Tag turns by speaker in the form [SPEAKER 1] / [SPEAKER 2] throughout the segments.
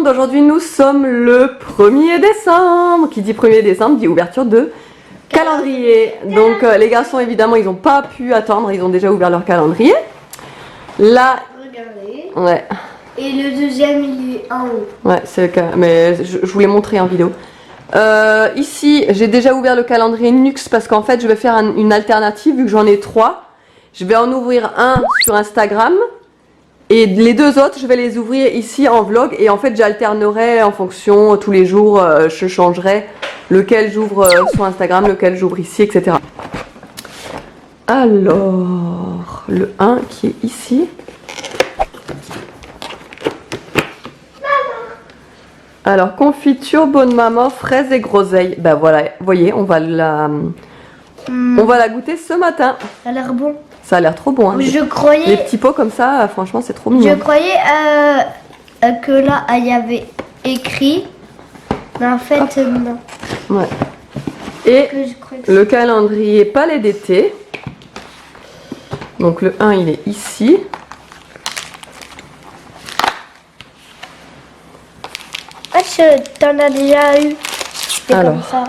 [SPEAKER 1] monde, aujourd'hui nous sommes le 1er décembre. Qui dit 1er décembre dit ouverture de calendrier. Donc les garçons évidemment ils n'ont pas pu attendre, ils ont déjà ouvert leur calendrier. Là,
[SPEAKER 2] regardez.
[SPEAKER 1] Ouais.
[SPEAKER 2] Et le deuxième il est en haut.
[SPEAKER 1] Ouais, c'est le cas, mais je vous l'ai montré en vidéo. Ici j'ai déjà ouvert le calendrier Nux parce qu'en fait je vais faire une alternative vu que j'en ai 3. Je vais en ouvrir un sur Instagram. Et les 2 autres, je vais les ouvrir ici en vlog et en fait j'alternerai en fonction tous les jours, je changerai lequel j'ouvre sur Instagram, lequel j'ouvre ici, etc. Alors, le 1 qui est ici. Alors, confiture, bonne maman, fraises et groseilles. Ben voilà, vous voyez, on va la goûter ce matin.
[SPEAKER 2] Ça a l'air bon.
[SPEAKER 1] Ça a l'air trop bon. Hein,
[SPEAKER 2] je croyais...
[SPEAKER 1] Les petits pots comme ça, franchement, c'est trop mignon.
[SPEAKER 2] Je croyais que là, il y avait écrit. Mais en fait, non.
[SPEAKER 1] Ouais. Et le calendrier palais d'été. Donc le 1, il est ici.
[SPEAKER 2] T'en as déjà eu.
[SPEAKER 1] Alors.
[SPEAKER 2] Comme ça.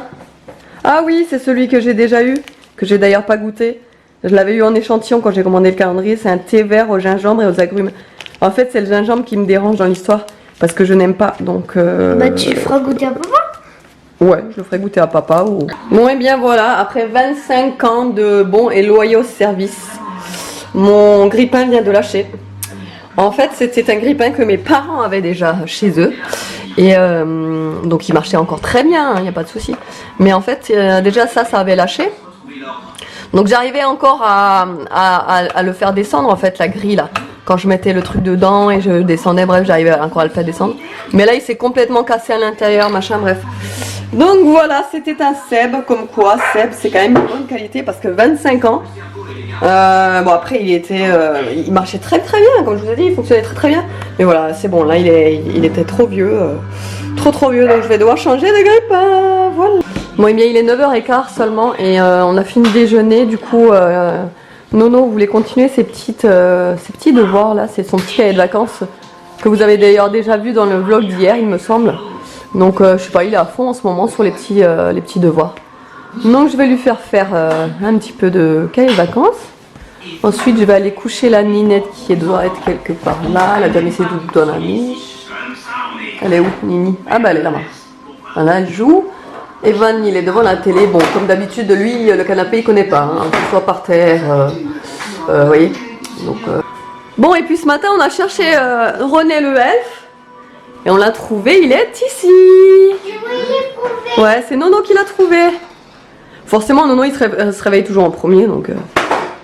[SPEAKER 1] Ah oui, c'est celui que j'ai déjà eu. Que j'ai d'ailleurs pas goûté. Je l'avais eu en échantillon quand j'ai commandé le calendrier. C'est un thé vert au gingembre et aux agrumes. En fait, c'est le gingembre qui me dérange dans l'histoire. Parce que je n'aime pas. Donc.
[SPEAKER 2] Bah, tu le feras goûter à papa?
[SPEAKER 1] Ouais, je le ferai goûter à papa. Ou... Bon, et bien voilà. Après 25 ans de bons et loyaux services, mon grille-pain vient de lâcher. En fait, c'était un grille-pain que mes parents avaient déjà chez eux. Et donc, il marchait encore très bien. Il n'y a pas de souci. Mais en fait, déjà, ça avait lâché. Donc j'arrivais encore à le faire descendre en fait, la grille là. Quand je mettais le truc dedans et je descendais, bref, j'arrivais encore à le faire descendre. Mais là il s'est complètement cassé à l'intérieur, machin, bref. Donc voilà, c'était un Seb, comme quoi Seb c'est quand même une bonne qualité parce que 25 ans. Bon après il marchait très très bien, comme je vous ai dit, il fonctionnait très très bien. Mais voilà, c'est bon, là il était trop vieux, trop vieux, donc je vais devoir changer de grille-pain, voilà. Bon, et bien il est 9h15 seulement et on a fini déjeuner, du coup Nono voulait continuer ses petits devoirs là, c'est son petit cahier de vacances que vous avez d'ailleurs déjà vu dans le vlog d'hier il me semble. Donc je sais pas, il est à fond en ce moment sur les petits devoirs. Donc je vais lui faire un petit peu de cahier de vacances. Ensuite je vais aller coucher la Ninette qui doit être quelque part là, elle a déjà mis ses doudous dans la niche. Elle est où Nini? Ah bah elle est là-bas. Voilà, elle joue. Evan il est devant la télé, bon comme d'habitude lui le canapé il connaît pas, hein, que ce soit par terre, vous voyez. Donc, Bon et puis ce matin on a cherché René le elfe et on l'a trouvé, il est ici. Ouais c'est Nono qui l'a trouvé. Forcément Nono il se réveille toujours en premier donc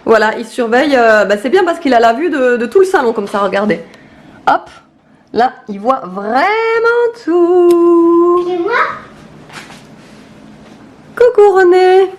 [SPEAKER 1] voilà il surveille, bah, c'est bien parce qu'il a la vue de tout le salon comme ça, regardez. Hop, là il voit vraiment tout.
[SPEAKER 2] Et moi?
[SPEAKER 1] Coucou René.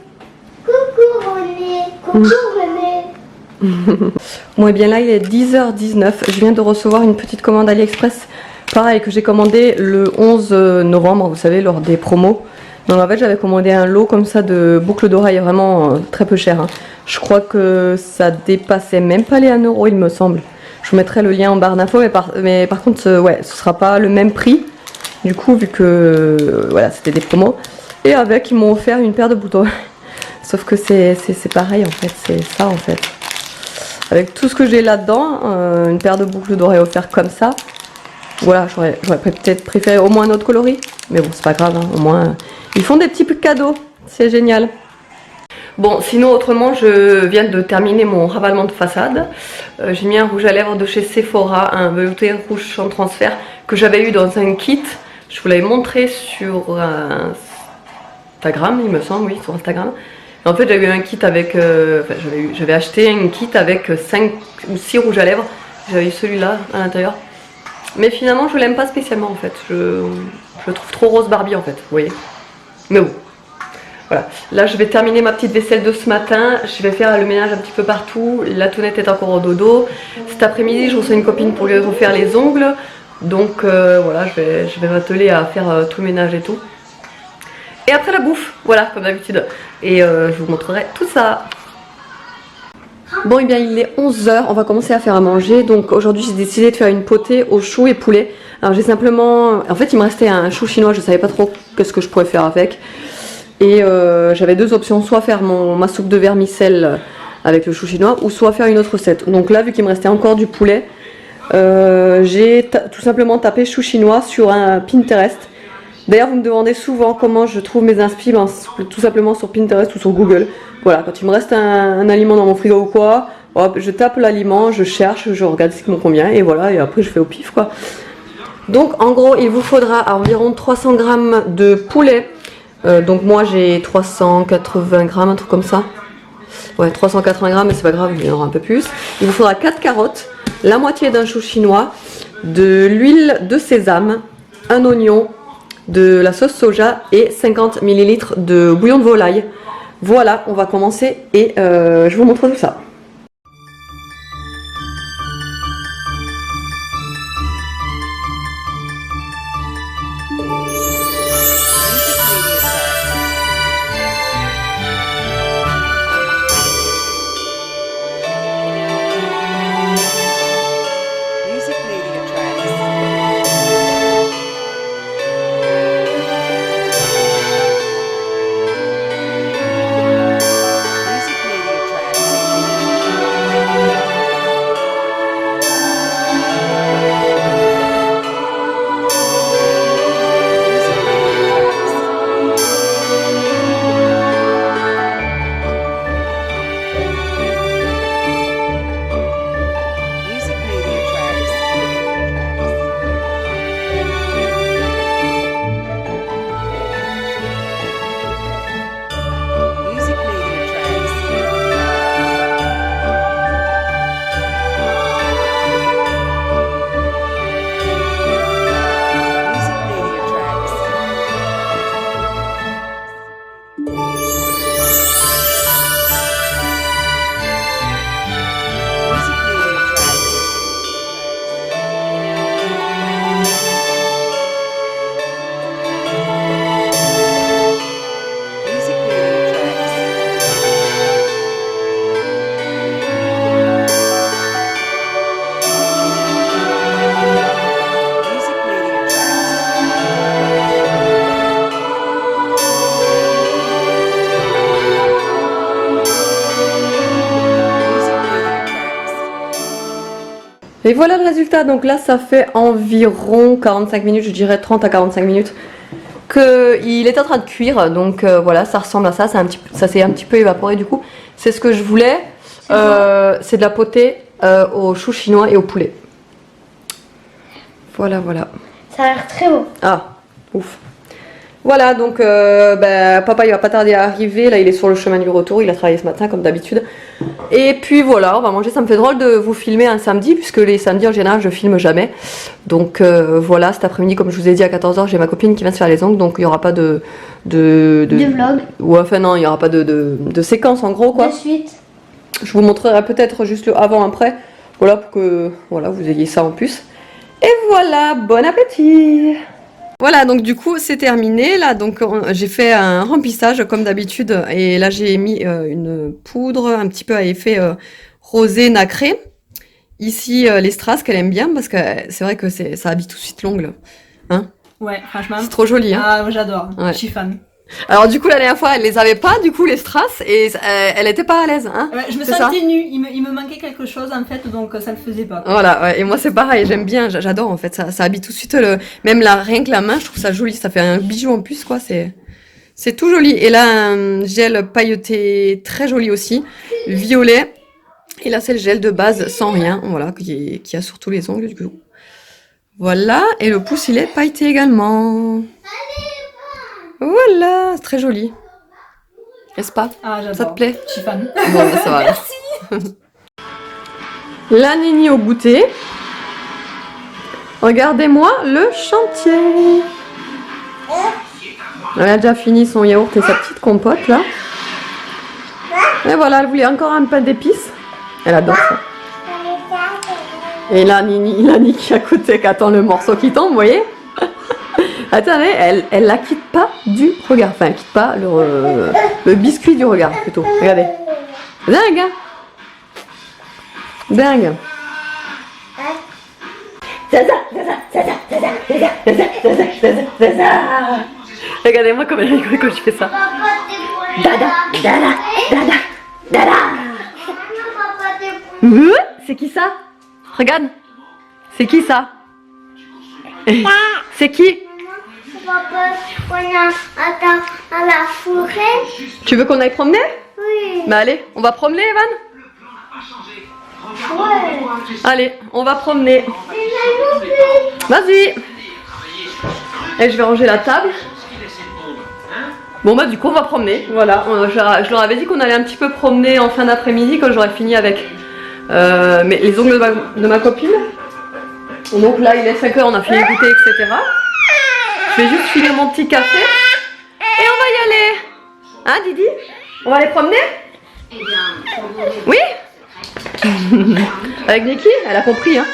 [SPEAKER 2] Coucou René. Coucou René.
[SPEAKER 1] Bon et bien là il est 10h19, je viens de recevoir une petite commande AliExpress, pareil que j'ai commandé le 11 novembre, vous savez lors des promos. Donc en fait j'avais commandé un lot comme ça de boucles d'oreilles vraiment très peu cher, hein. Je crois que ça dépassait même pas les 1 € il me semble. Je vous mettrai le lien en barre d'infos mais par contre ouais ce sera pas le même prix du coup vu que voilà c'était des promos. Et avec ils m'ont offert une paire de boutons. Sauf que c'est pareil en fait, c'est ça en fait. Avec tout ce que j'ai là-dedans, une paire de boucles d'oreilles offertes comme ça. Voilà, j'aurais peut-être préféré au moins un autre coloris. Mais bon, c'est pas grave, hein, au moins ils font des petits cadeaux, c'est génial. Bon, sinon autrement, je viens de terminer mon ravalement de façade. J'ai mis un rouge à lèvres de chez Sephora, un velouté rouge sans transfert que j'avais eu dans un kit. Je vous l'avais montré sur Instagram, il me semble, oui, sur Instagram. Et en fait, j'avais eu un kit avec, j'avais acheté un kit avec 5 ou 6 rouges à lèvres. J'avais eu celui-là à l'intérieur. Mais finalement, je l'aime pas spécialement en fait. Je le trouve trop rose Barbie en fait, vous voyez. Mais bon, voilà. Là, je vais terminer ma petite vaisselle de ce matin. Je vais faire le ménage un petit peu partout. La Tounette est encore au dodo. Cet après-midi, je reçois une copine pour lui refaire les ongles. Donc voilà, je vais m'atteler à faire tout le ménage et tout. Et après la bouffe, voilà, comme d'habitude. Et je vous montrerai tout ça. Bon, et bien il est 11 h, on va commencer à faire à manger. Donc aujourd'hui j'ai décidé de faire une potée au chou et poulet. Alors j'ai simplement... En fait il me restait un chou chinois, je savais pas trop qu'est-ce que je pourrais faire avec. Et j'avais deux options, soit faire ma soupe de vermicelle avec le chou chinois, ou soit faire une autre recette. Donc là, vu qu'il me restait encore du poulet, j'ai tout simplement tapé chou chinois sur un Pinterest. D'ailleurs, vous me demandez souvent comment je trouve mes inspi, tout simplement sur Pinterest ou sur Google. Voilà, quand il me reste un aliment dans mon frigo ou quoi, hop, je tape l'aliment, je cherche, je regarde ce qui me convient, et voilà, et après je fais au pif, quoi. Donc en gros, il vous faudra environ 300 g de poulet. Donc moi j'ai 380 grammes, un truc comme ça. Ouais, 380 grammes, mais c'est pas grave, il y en aura un peu plus. Il vous faudra 4 carottes, la moitié d'un chou chinois, de l'huile de sésame, un oignon, de la sauce soja et 50 ml de bouillon de volaille. Voilà, on va commencer et je vous montre tout ça. Et voilà le résultat, donc là ça fait environ 45 minutes, je dirais 30 à 45 minutes qu'il est en train de cuire, donc voilà, ça ressemble à ça, ça s'est un petit peu évaporé du coup. C'est ce que je voulais, c'est de la potée au chou chinois et au poulet. Voilà, voilà.
[SPEAKER 2] Ça a l'air très beau.
[SPEAKER 1] Ah, ouf. Voilà, donc papa il va pas tarder à arriver, là il est sur le chemin du retour, il a travaillé ce matin comme d'habitude. Et puis voilà, on va manger, ça me fait drôle de vous filmer un samedi, puisque les samedis en général je filme jamais. Donc voilà, cet après-midi comme je vous ai dit à 14 h j'ai ma copine qui vient se faire les ongles, donc il n'y aura pas de
[SPEAKER 2] vlog.
[SPEAKER 1] Ouais, enfin non, il n'y aura pas de séquence en gros quoi.
[SPEAKER 2] De suite.
[SPEAKER 1] Je vous montrerai peut-être juste le avant-après, voilà, pour que voilà, vous ayez ça en plus. Et voilà, bon appétit! Voilà, donc du coup c'est terminé là, donc j'ai fait un remplissage comme d'habitude et là j'ai mis une poudre un petit peu à effet rosé nacré. Ici les strass qu'elle aime bien parce que c'est vrai que ça habille tout de suite l'ongle, hein?
[SPEAKER 3] Ouais, franchement.
[SPEAKER 1] C'est trop joli, hein?
[SPEAKER 3] Ah, j'adore,
[SPEAKER 1] ouais.
[SPEAKER 3] Je suis fan.
[SPEAKER 1] Alors du coup la dernière fois elle les avait pas du coup les strass et elle était pas à l'aise, hein?
[SPEAKER 3] Ouais, je me sentais nue, il me manquait quelque chose en fait, donc ça le faisait pas.
[SPEAKER 1] Voilà, ouais, et moi c'est pareil, j'aime bien, j'adore en fait, ça habille tout de suite même rien que la main, je trouve ça joli, ça fait un bijou en plus quoi, c'est tout joli. Et là un gel pailleté très joli aussi, violet, et là c'est le gel de base sans rien, voilà, qui a sur tous les ongles du coup. Voilà, et le pouce il est pailleté également. Voilà, c'est très joli. N'est-ce pas?
[SPEAKER 3] Ah, j'adore.
[SPEAKER 1] Ça te plaît?
[SPEAKER 3] Je suis fan.
[SPEAKER 1] Bon, bah, ça va.
[SPEAKER 3] Merci.
[SPEAKER 1] La Nini au goûter. Regardez-moi le chantier. Elle a déjà fini son yaourt et sa petite compote là. Et voilà, elle voulait encore un pain d'épices. Elle adore ça. Et là, Nini qui est à côté, qui attend le morceau qui tombe, vous voyez? Attendez, elle la quitte pas du regard. Enfin, elle quitte pas le biscuit du regard, plutôt. Regardez. Regardez, les gars. Dingue. Regardez-moi comme elle rigole quand je fais ça. Dada, dada, dada, dada. C'est qui ça? Regarde. C'est qui ça? C'est qui?
[SPEAKER 2] Papa, on attend à la forêt.
[SPEAKER 1] Tu veux qu'on aille promener?
[SPEAKER 2] Oui.
[SPEAKER 1] Bah allez, on va promener, Evan?
[SPEAKER 2] Ouais.
[SPEAKER 1] Allez, on va promener. Vas-y. Et je vais ranger la table. Bon bah du coup on va promener. Voilà, je leur avais dit qu'on allait un petit peu promener en fin d'après-midi quand j'aurais fini avec les ongles de ma copine. Donc là il est 5 h, on a fini de goûter, etc. Je vais juste finir mon petit café. Et on va y aller. Hein Didi? On va aller promener? Oui. Avec Niki? Elle a compris hein.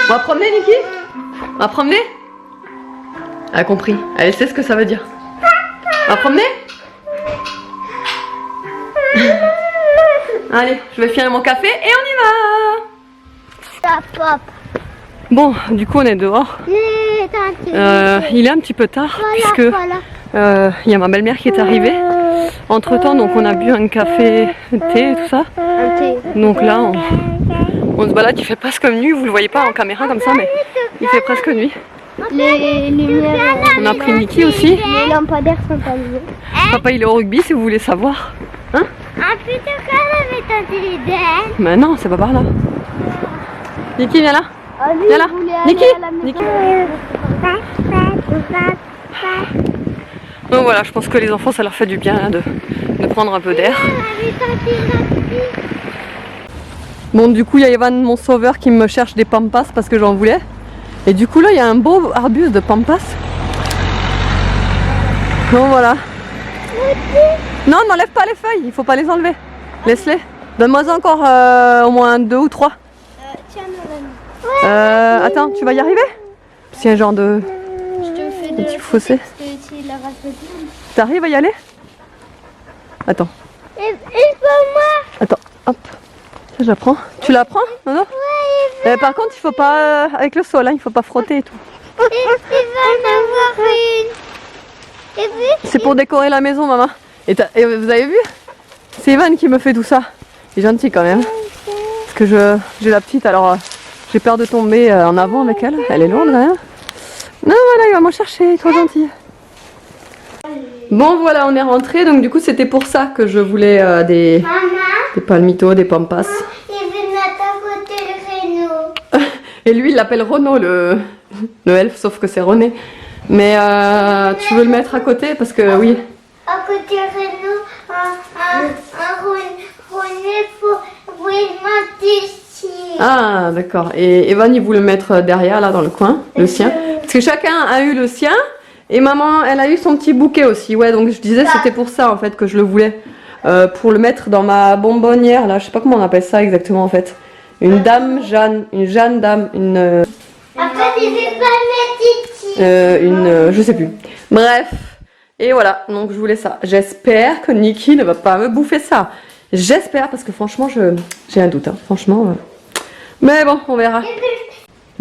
[SPEAKER 1] On va promener Niki? On va promener? Elle a compris. Elle sait ce que ça veut dire. On va promener? Allez, je vais finir mon café et on y va. Bon, du coup on est dehors. Il est un petit peu tard puisque il y a ma belle-mère qui est arrivée. Entre temps, donc on a bu un café, thé et tout ça. Donc là, on se balade. Il fait presque nuit. Vous le voyez pas en caméra comme ça, mais il fait presque nuit.
[SPEAKER 2] Les lumières.
[SPEAKER 1] On a pris Niki aussi.
[SPEAKER 2] Les lampadaires sont allumés.
[SPEAKER 1] Papa il est au rugby si vous voulez savoir. Hein?
[SPEAKER 2] Ah putain, quand même tenté l'idée.
[SPEAKER 1] Mais non, c'est pas par là. Niki, viens là. Viens là. Niki. Niki. Donc voilà, je pense que les enfants ça leur fait du bien hein, de prendre un peu d'air. Bon du coup il y a Evan mon sauveur qui me cherche des pampas parce que j'en voulais. Et du coup là il y a un beau arbuste de pampas. Bon voilà. Non, n'enlève pas les feuilles, il faut pas les enlever. Laisse-les. Donne-moi encore au moins 2 ou 3. Attends, tu vas y arriver? C'est un genre de petit fossé. T'arrives à y aller? Attends. Attends, hop. Ça, je la prends. Tu la prends? Non, non. Par contre, il faut pas avec le sol, hein, il faut pas frotter et tout. C'est pour décorer la maison, maman. Et vous avez vu? C'est Evan qui me fait tout ça. Il est gentil quand même. Parce que j'ai la petite, alors j'ai peur de tomber en avant avec elle. Elle est lourde, hein. Non, voilà, il va m'en chercher, il est trop gentil. Bon, voilà, on est rentré. Donc, du coup, c'était pour ça que je voulais des palmitos, des pampas.
[SPEAKER 2] Il veut mettre à côté le créneau.
[SPEAKER 1] Et lui, il l'appelle Renaud, le elfe, sauf que c'est René. Mais tu veux le mettre à côté parce que oui.
[SPEAKER 2] À côté Renaud, René pour mettre ici.
[SPEAKER 1] Ah, d'accord. Et Evan, il voulait le mettre derrière, là, dans le coin, le sien. Parce que chacun a eu le sien. Et maman, elle a eu son petit bouquet aussi. Ouais, donc je disais, c'était pour ça, en fait, que je le voulais. Pour le mettre dans ma bonbonnière, là. Je sais pas comment on appelle ça exactement, en fait. Une dame Jeanne. Une Jeanne dame. Une...
[SPEAKER 2] Après, il veut pas mettre ici.
[SPEAKER 1] je sais plus. Bref. Et voilà, donc je voulais ça. J'espère que Niki ne va pas me bouffer ça. J'espère, parce que franchement, j'ai un doute, hein, franchement. Mais bon, on verra.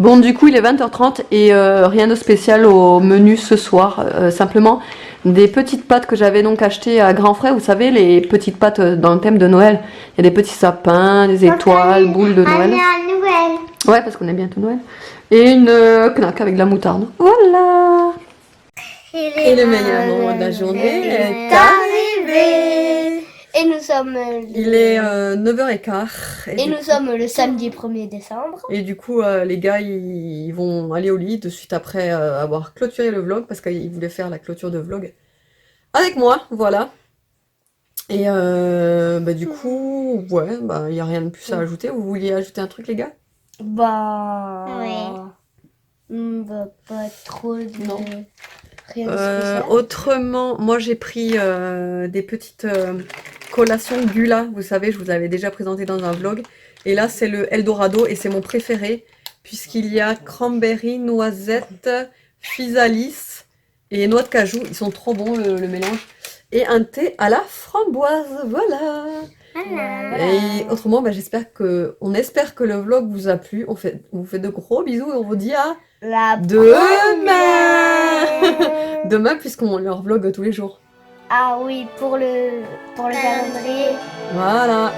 [SPEAKER 1] Bon, du coup, il est 20h30 et rien de spécial au menu ce soir. Simplement des petites pâtes que j'avais donc achetées à Grand Frais. Vous savez, les petites pâtes dans le thème de Noël. Il y a des petits sapins, des étoiles, boules de Noël.
[SPEAKER 2] Noël.
[SPEAKER 1] Ouais, parce qu'on est bientôt Noël. Et une knack avec de la moutarde. Voilà. Et le meilleur moment de la journée est arrivé.
[SPEAKER 2] Et nous sommes
[SPEAKER 1] Il est 9h15.
[SPEAKER 2] et nous sommes le samedi 1er décembre.
[SPEAKER 1] Et du coup, les gars, ils vont aller au lit de suite après avoir clôturé le vlog parce qu'ils voulaient faire la clôture de vlog avec moi, voilà. Et du coup, ouais, il n'y a rien de plus à ajouter. Vous vouliez ajouter un truc, les gars?
[SPEAKER 2] Pas trop de...
[SPEAKER 1] Non.
[SPEAKER 2] Rien de spécial.
[SPEAKER 1] Autrement, moi j'ai pris des petites collations Gula. Vous savez, je vous avais déjà présenté dans un vlog. Et là, c'est le Eldorado et c'est mon préféré puisqu'il y a cranberry, noisette, physalis et noix de cajou. Ils sont trop bons le mélange. et un thé à la framboise. Voilà.
[SPEAKER 2] Voilà.
[SPEAKER 1] Et autrement, on espère que le vlog vous a plu. On vous fait de gros bisous et on vous dit à
[SPEAKER 2] La
[SPEAKER 1] demain.
[SPEAKER 2] première.
[SPEAKER 1] Demain, puisqu'on leur vlog tous les jours.
[SPEAKER 2] Ah oui, pour le calendrier.
[SPEAKER 1] Voilà.